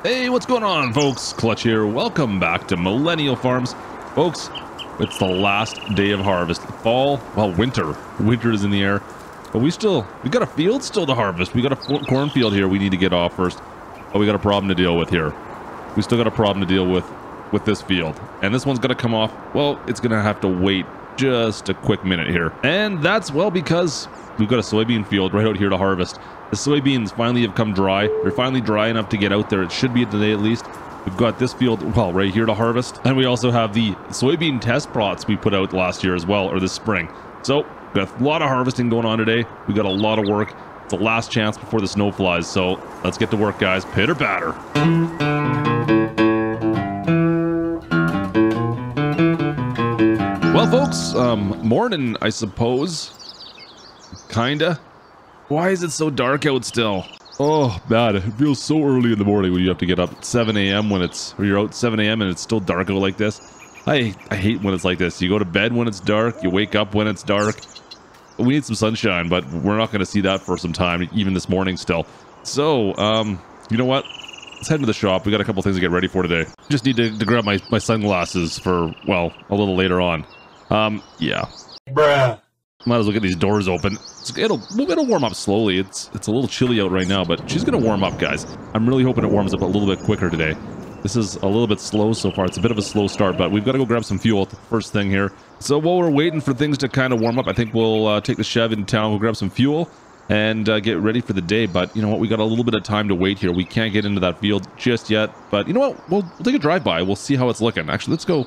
Hey, what's going on, folks? Klutch here. Welcome back to Millennial Farms. Folks, it's the last day of harvest. Fall, well, winter. Winter is in the air. But we got a field still to harvest. We got a cornfield here we need to get off first. But we got a problem to deal with here. We still got a problem to deal with this field. And this one's going to come off, well, it's going to have to wait just a quick minute here. And that's, well, because we've got a soybean field right out here to harvest. The soybeans finally have come dry. They're finally dry enough to get out there. It should be today at least. We've got this field, well, right here to harvest. And we also have the soybean test plots we put out last year as well, or this spring. So, got a lot of harvesting going on today. We got a lot of work. It's the last chance before the snow flies. So, let's get to work, guys. Pitter patter. Well, folks, morning, I suppose. Kinda. Why is it so dark out still? Oh, bad. It feels so early in the morning when you have to get up at 7 a.m. or you're out 7 a.m. and it's still dark out like this. I hate when it's like this. You go to bed when it's dark, you wake up when it's dark. We need some sunshine, but we're not going to see that for some time, even this morning still. So, you know what? Let's head to the shop. We got a couple things to get ready for today. Just need to grab my sunglasses for, well, a little later on. Yeah. Bruh. Might as well get these doors open. It'll warm up slowly. It's a little chilly out right now, but she's gonna warm up, guys. I'm really hoping it warms up a little bit quicker today. This is a little bit slow so far. It's a bit of a slow start, but we've got to go grab some fuel at the first thing here. So while we're waiting for things to kind of warm up, I think we'll take the Chev in town. We'll grab some fuel and get ready for the day. But you know what? We got a little bit of time to wait here. We can't get into that field just yet. But you know what? We'll take a drive-by. We'll see how it's looking. Actually, let's go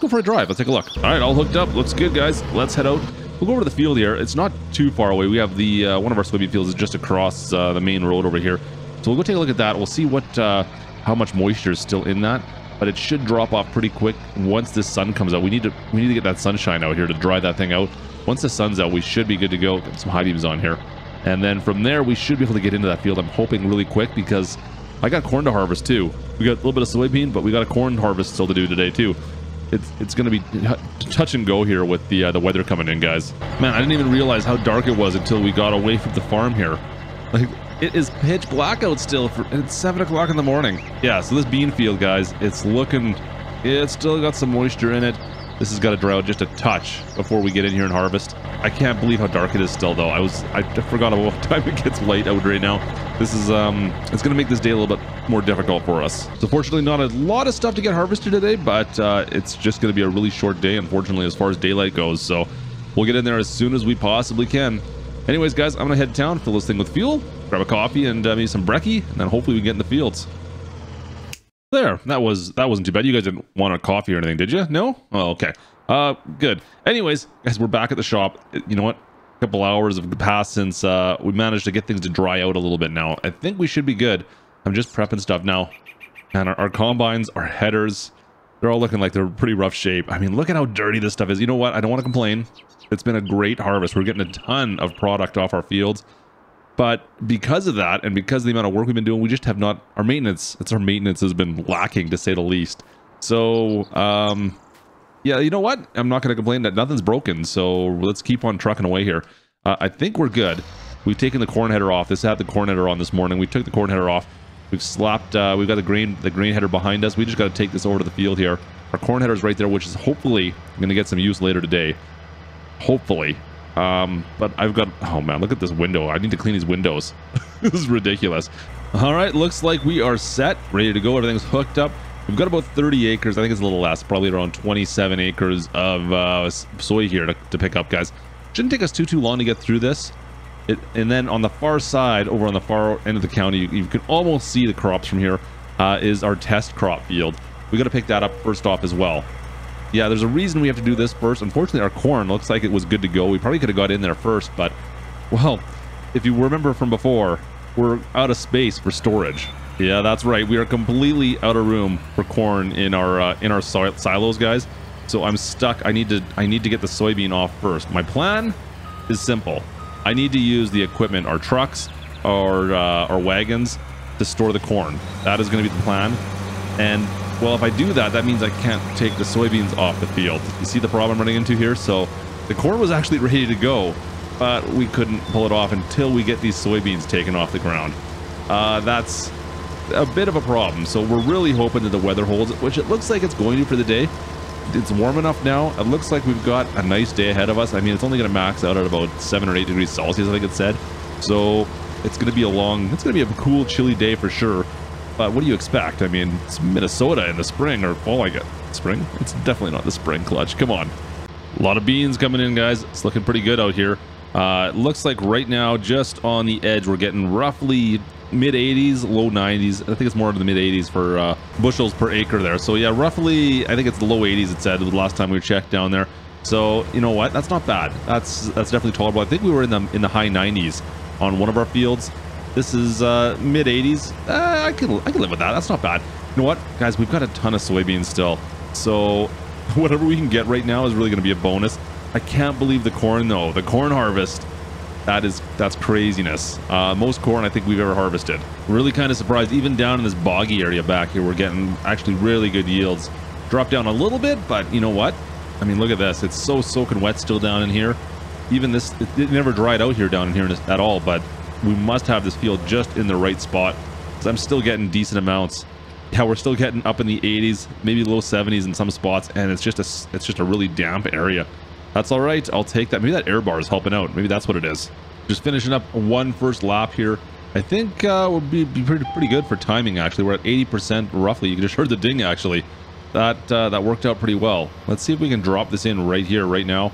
for a drive. Let's take a look. All right, all hooked up. Looks good, guys. Let's head out. We'll go over to the field here. It's not too far away. We have the one of our soybean fields is just across the main road over here. So we'll go take a look at that. We'll see what how much moisture is still in that, but it should drop off pretty quick once the sun comes out. We need to get that sunshine out here to dry that thing out. Once the sun's out, we should be good to go. Get some high beams on here, and then from there we should be able to get into that field. I'm hoping really quick because I got corn to harvest too. We got a little bit of soybean, but we got a corn harvest still to do today too. It's going to be touch and go here with the weather coming in, guys. Man, I didn't even realize how dark it was until we got away from the farm here. Like, it is pitch black out still. It's 7 o'clock in the morning. Yeah, so this bean field, guys, it's still got some moisture in it. This has got to dry out just a touch before we get in here and harvest. I can't believe how dark it is still, though. I forgot about what time it gets light out right now. This is it's gonna make this day a little bit more difficult for us. So fortunately, not a lot of stuff to get harvested today, but it's just gonna be a really short day, unfortunately, as far as daylight goes. So we'll get in there as soon as we possibly can. Anyways, guys, I'm gonna head to town, fill this thing with fuel, grab a coffee and maybe some brekkie, and then hopefully we can get in the fields. There, that wasn't too bad. You guys didn't want a coffee or anything, did you? No? Oh, okay. Good. Anyways, guys, we're back at the shop. You know what? A couple hours have passed since we managed to get things to dry out a little bit now. I think we should be good. I'm just prepping stuff now. And our combines, our headers, they're all looking like they're in pretty rough shape. I mean, look at how dirty this stuff is. You know what? I don't want to complain. It's been a great harvest. We're getting a ton of product off our fields. But because of that, and because of the amount of work we've been doing, we just have not... Our maintenance has been lacking, to say the least. So, yeah, you know what? I'm not going to complain that nothing's broken, so let's keep on trucking away here. I think we're good. We've taken the corn header off. This had the corn header on this morning. We took the corn header off. We've slapped... we've got the grain header behind us. We just got to take this over to the field here. Our corn header's right there, which is hopefully going to get some use later today. Hopefully. But I've got... Oh, man, look at this window. I need to clean these windows. This is ridiculous. All right, looks like we are set, ready to go. Everything's hooked up. We've got about 30 acres. I think it's a little less, probably around 27 acres of soy here to pick up, guys. Shouldn't take us too long to get through this. And then on the far side, over on the far end of the county, you can almost see the crops from here, is our test crop field. We got to pick that up first off as well. Yeah, there's a reason we have to do this first. Unfortunately, our corn looks like it was good to go. We probably could have got in there first, but, well, if you remember from before, we're out of space for storage. Yeah, that's right. We are completely out of room for corn in our silos, guys. So I'm stuck. I need to get the soybean off first. My plan is simple. I need to use the equipment, our trucks, our wagons, to store the corn. That is going to be the plan. And well, if I do that, that means I can't take the soybeans off the field. You see the problem I'm running into here? So the corn was actually ready to go, but we couldn't pull it off until we get these soybeans taken off the ground. That's a bit of a problem. So we're really hoping that the weather holds, which it looks like it's going to for the day. It's warm enough now. It looks like we've got a nice day ahead of us. I mean, it's only going to max out at about 7 or 8 degrees Celsius, I think it said. So it's going to be a cool, chilly day for sure. But what do you expect? I mean, it's Minnesota in the spring or fall, I guess. Spring? It's definitely not the spring, Klutch. Come on. A lot of beans coming in, guys. It's looking pretty good out here. It looks like right now, just on the edge, we're getting roughly mid 80s, low 90s. I think it's more in the mid 80s for bushels per acre there. So yeah, roughly, I think it's the low 80s, it said the last time we checked down there. So you know what? That's not bad. That's definitely tolerable. I think we were in the high 90s on one of our fields. This is mid 80s. I can live with that. That's not bad. You know what, guys? We've got a ton of soybeans still. So whatever we can get right now is really going to be a bonus. I can't believe the corn though. The corn harvest. That's craziness. Most corn I think we've ever harvested. Really kind of surprised. Even down in this boggy area back here, we're getting actually really good yields. Dropped down a little bit, but you know what? I mean, look at this. It's so soaking wet still down in here. Even this, it never dried out here down in here at all, but we must have this field just in the right spot. So I'm still getting decent amounts. Yeah, we're still getting up in the 80s, maybe low 70s in some spots, and it's just a really damp area. That's all right. I'll take that. Maybe that air bar is helping out. Maybe that's what it is. Just finishing up one first lap here. I think we'll be pretty good for timing, actually. We're at 80% roughly. You just heard the ding, actually. That worked out pretty well. Let's see if we can drop this in right here, right now.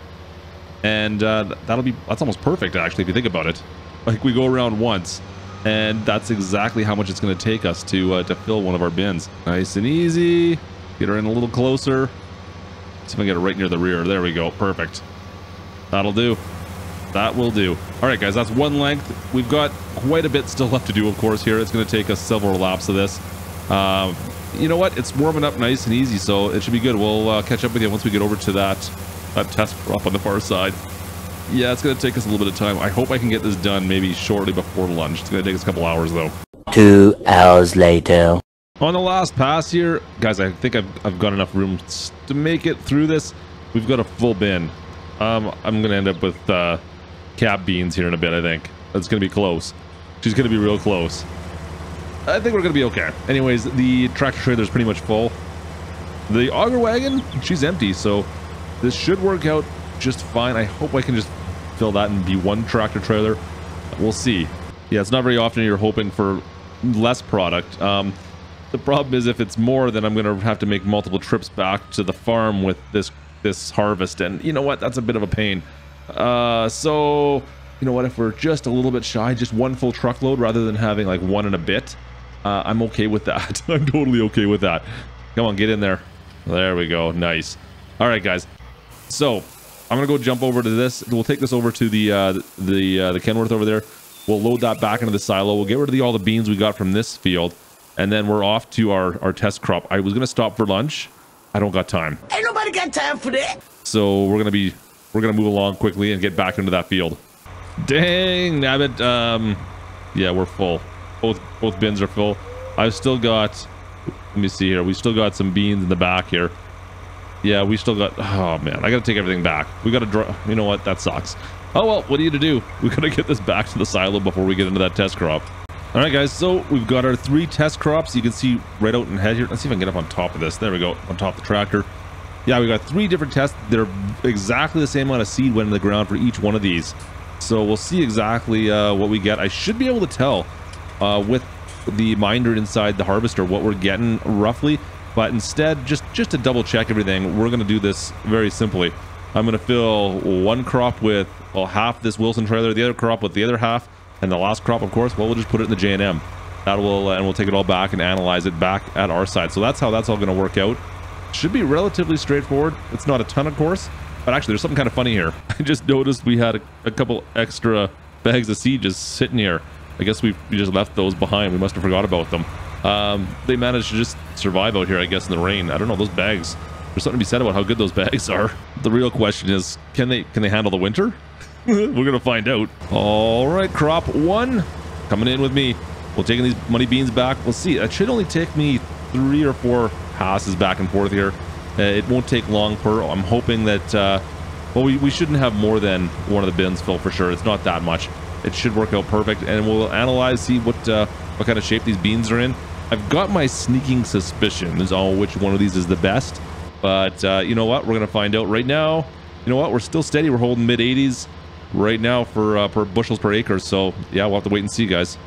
And that's almost perfect, actually, if you think about it. Like, we go around once, and that's exactly how much it's going to take us to fill one of our bins. Nice and easy. Get her in a little closer. See if I can get it right near the rear. There we go. Perfect. That'll do. That will do. All right, guys, that's one length. We've got quite a bit still left to do, of course, here. It's going to take us several laps of this. You know what? It's warming up nice and easy, so it should be good. We'll catch up with you once we get over to that test crop on the far side. Yeah, it's going to take us a little bit of time. I hope I can get this done maybe shortly before lunch. It's going to take us a couple hours, though. 2 hours later. On the last pass here, guys, I think I've got enough room to make it through this. We've got a full bin. I'm going to end up with cap beans here in a bit, I think. It's going to be close. She's going to be real close. I think we're going to be okay. Anyways, the tractor trailer is pretty much full. The auger wagon, she's empty, so this should work out just fine. I hope I can just fill that and be one tractor trailer. We'll see. Yeah, it's not very often you're hoping for less product. The problem is if it's more, then I'm going to have to make multiple trips back to the farm with this harvest. And you know what? That's a bit of a pain. So, you know what? If we're just a little bit shy, just one full truckload rather than having like one and a bit, I'm okay with that. I'm totally okay with that. Come on, get in there. There we go. Nice. All right, guys. So I'm going to go jump over to this. We'll take this over to the Kenworth over there. We'll load that back into the silo. We'll get rid of all the beans we got from this field. And then we're off to our test crop. I was going to stop for lunch. I don't got time. Ain't nobody got time for that. So we're going to move along quickly and get back into that field. Dang, nabbit. Yeah, we're full. Both bins are full. I've still got, let me see here. We still got some beans in the back here. Yeah, we still got, oh man, I got to take everything back. We got to, you know what? That sucks. Oh well, what are you to do? We got to get this back to the silo before we get into that test crop. All right, guys, so we've got our 3 test crops. You can see right out in head here. Let's see if I can get up on top of this. There we go, on top of the tractor. Yeah, we got 3 different tests. They're exactly the same amount of seed went in the ground for each one of these. So we'll see exactly what we get. I should be able to tell with the minder inside the harvester what we're getting roughly. But instead, just to double check everything, we're going to do this very simply. I'm going to fill one crop with, well, half this Wilson trailer, the other crop with the other half, and the last crop, of course, well, we'll just put it in the J&M. That will, and we'll take it all back and analyze it back at our side. So that's how that's all going to work out. Should be relatively straightforward. It's not a ton, of course, but actually there's something kind of funny here. I just noticed we had a couple extra bags of seed just sitting here. I guess we just left those behind. We must have forgot about them. They managed to just survive out here, I guess, in the rain. I don't know, those bags, there's something to be said about how good those bags are. The real question is, can they handle the winter? We're gonna find out. All right, crop 1 coming in with me. We're taking these money beans back. We'll see. It should only take me 3 or 4 passes back and forth here. It won't take long per. I'm hoping that well, we shouldn't have more than one of the bins full for sure. It's not that much. It should work out perfect, and we'll analyze, see what kind of shape these beans are in. I've got my sneaking suspicions on which one of these is the best, but you know what? We're gonna find out right now. You know what? We're still steady. We're holding mid 80s right now for per bushels per acre. So yeah, we'll have to wait and see, guys.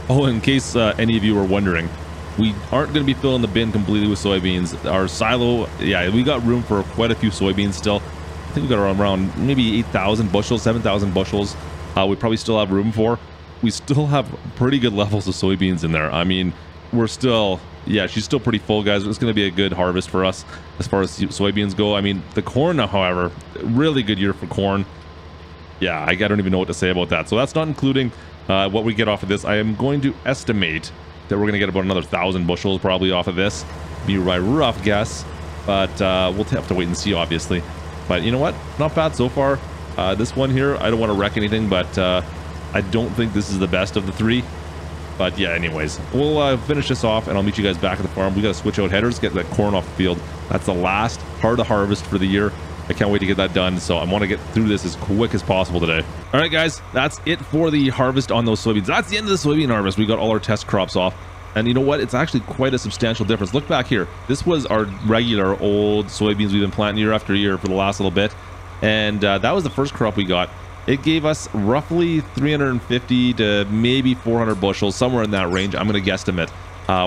Oh, in case any of you are wondering, we aren't going to be filling the bin completely with soybeans. Our silo, yeah, we got room for quite a few soybeans still. I think we got around maybe 8,000 bushels, 7,000 bushels. We probably still have room for. We still have pretty good levels of soybeans in there. I mean, we're still, yeah, she's still pretty full, guys. It's going to be a good harvest for us as far as soybeans go. I mean, the corn, however, really good year for corn. Yeah, I don't even know what to say about that. So that's not including what we get off of this. I am going to estimate that we're going to get about another 1,000 bushels probably off of this. Be my rough guess, but we'll have to wait and see, obviously. But you know what? Not bad so far. This one here, I don't want to wreck anything, but I don't think this is the best of the three. But yeah, anyways, we'll finish this off and I'll meet you guys back at the farm. We got to switch out headers, get that corn off the field. That's the last part of harvest for the year. I can't wait to get that done, so I want to get through this as quick as possible today. All right, guys, that's it for the harvest on those soybeans. That's the end of the soybean harvest. We got all our test crops off, and you know what? It's actually quite a substantial difference. Look back here. This was our regular old soybeans we've been planting year after year for the last little bit, and that was the first crop we got. It gave us roughly 350 to maybe 400 bushels, somewhere in that range. I'm going to guesstimate.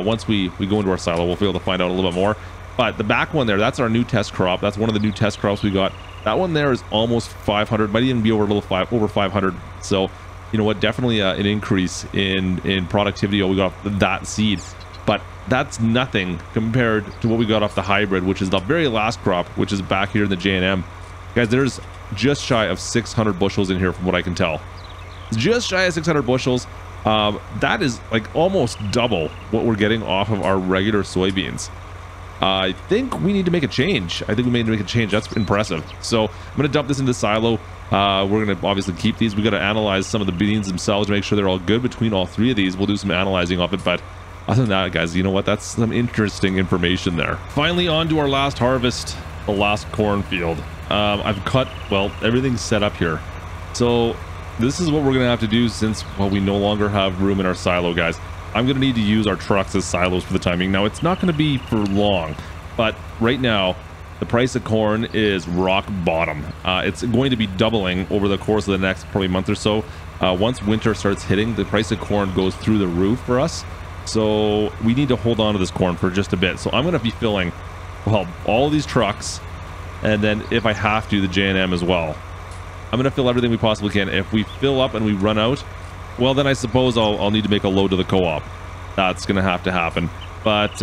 Once we go into our silo, we'll be able to find out a little bit more. But the back one there, that's our new test crop. That's one of the new test crops we got. That one there is almost 500, might even be over over 500. So, you know what? Definitely an increase in productivity we got off that seed. But that's nothing compared to what we got off the hybrid, which is the very last crop, which is back here in the J&M. Guys, there's just shy of 600 bushels in here from what I can tell. Just shy of 600 bushels. That is like almost double what we're getting off of our regular soybeans. I think we need to make a change. I think we need to make a change. That's impressive. So I'm going to dump this into the silo. We're going to obviously keep these. We got to analyze some of the beans themselves to make sure they're all good between all three of these. We'll do some analyzing of it. But other than that, guys, you know what? That's some interesting information there. Finally, on to our last harvest, the last cornfield. I've cut, well, everything's set up here. So this is what we're going to have to do since, well, we no longer have room in our silo, guys. I'm going to need to use our trucks as silos for the timing. Now, it's not going to be for long, but right now, the price of corn is rock bottom. It's going to be doubling over the course of the next probably month or so. Once winter starts hitting, the price of corn goes through the roof for us. So we need to hold on to this corn for just a bit. So I'm going to be filling, well, all of these trucks, and then if I have to, the J&M as well. I'm going to fill everything we possibly can. If we fill up and we run out, well, then I suppose I'll need to make a load to the co-op. That's going to happen. But,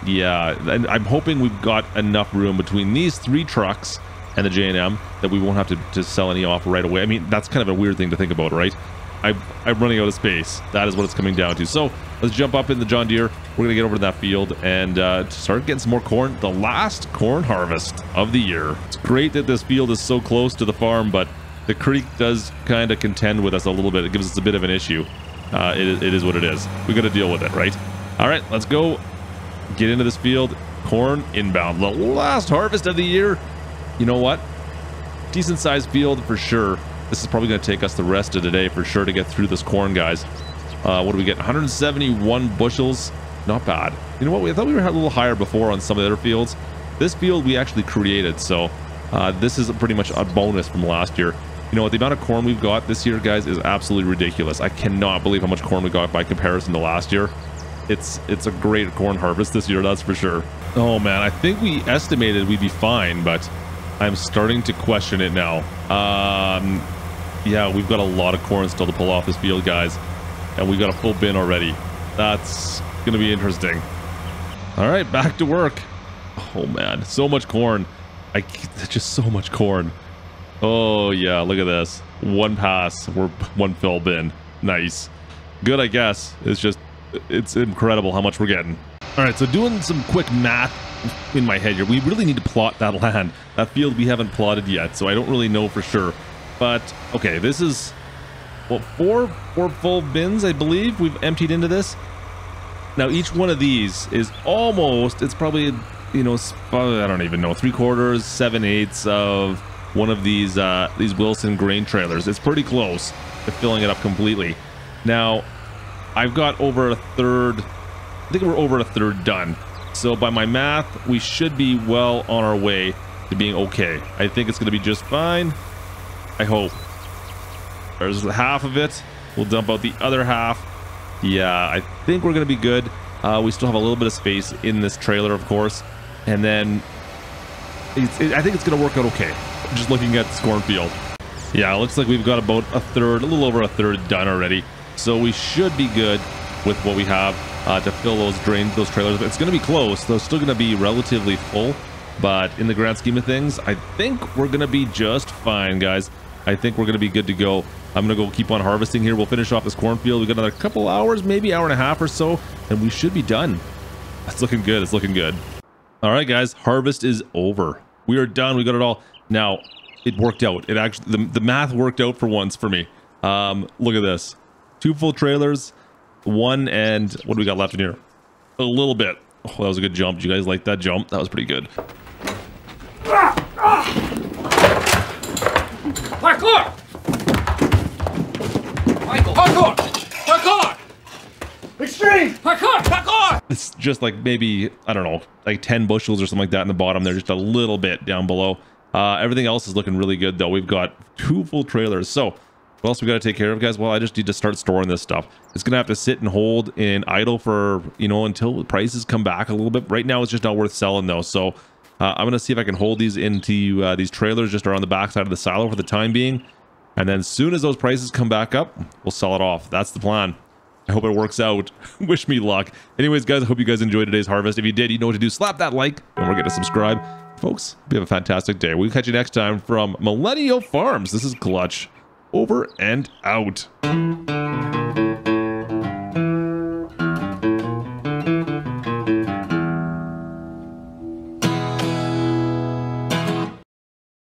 yeah, and I'm hoping we've got enough room between these three trucks and the J&M that we won't have to sell any off right away. I mean, that's kind of a weird thing to think about, right? I'm running out of space. That is what it's coming down to. So let's jump up in the John Deere. We're going to get over to that field and start getting some more corn. The last corn harvest of the year. It's great that this field is so close to the farm, but the creek does kind of contend with us a little bit. It gives us a bit of an issue. It is what it is. We got to deal with it, right? All right, let's go get into this field. Corn inbound. The last harvest of the year. You know what? Decent sized field for sure. This is probably going to take us the rest of the day for sure to get through this corn, guys. What do we get? 171 bushels. Not bad. You know what? I thought we were a little higher before on some of the other fields. This field we actually created, so this is pretty much a bonus from last year. You know what? The amount of corn we've got this year, guys, is absolutely ridiculous. I cannot believe how much corn we got by comparison to last year. It's a great corn harvest this year, that's for sure. Oh man, I think we estimated we'd be fine, but I'm starting to question it now. Yeah, we've got a lot of corn still to pull off this field, guys, and we got a full bin already. That's gonna be interesting. All right, back to work. Oh man, so much corn. Just so much corn. Oh yeah, look at this. One pass, we're one fill bin. Nice. Good, I guess. It's incredible how much we're getting. All right, so doing some quick math in my head here. We really need to plot that land. That field we haven't plotted yet, so I don't really know for sure. But okay, this is, well, four full bins, I believe we've emptied into this. Now each one of these is almost, it's probably, you know, I don't even know, 3/4, 7/8 of one of these Wilson grain trailers. It's pretty close to filling it up completely. Now I've got over a third I think we're over a third done. So by my math, we should be well on our way to being okay. I think it's going to be just fine. I hope. There's half of it. We'll dump out the other half. Yeah, I think we're going to be good. We still have a little bit of space in this trailer, of course. And then I think it's going to work out okay. Just looking at this cornfield. Yeah, it looks like we've got about a little over a third done already. So we should be good with what we have to fill those trailers. But it's going to be close. They're still going to be relatively full. But in the grand scheme of things, I think we're going to be just fine, guys. I think we're going to be good to go. I'm going to go keep on harvesting here. We'll finish off this cornfield. We've got another couple hours, maybe hour and a half or so, and we should be done. That's looking good. It's looking good. All right, guys, harvest is over. We are done. We got it all. Now, it worked out. It actually, the math worked out for once for me. Look at this. 2 full trailers, 1 and what do we got left in here? A little bit. Oh, that was a good jump. Did you guys like that jump? That was pretty good. Parkour! Michael, parkour! Parkour! Extreme! Parkour! Parkour! It's just like maybe, I don't know, like 10 bushels or something like that in the bottom there, just a little bit down below. Everything else is looking really good though. We've got 2 full trailers. So what else we got to take care of, guys? Well, I just need to start storing this stuff. It's going to have to sit and hold and idle for, you know, until the prices come back a little bit. Right now, it's just not worth selling though. So I'm going to see if I can hold these into these trailers just around the back side of the silo for the time being. And then as soon as those prices come back up, we'll sell it off. That's the plan. I hope it works out. Wish me luck. Anyways, guys, I hope you guys enjoyed today's harvest. If you did, you know what to do. Slap that like. Don't forget to subscribe. Folks, we have a fantastic day. We'll catch you next time from Millennial Farms. This is Klutch. Over and out.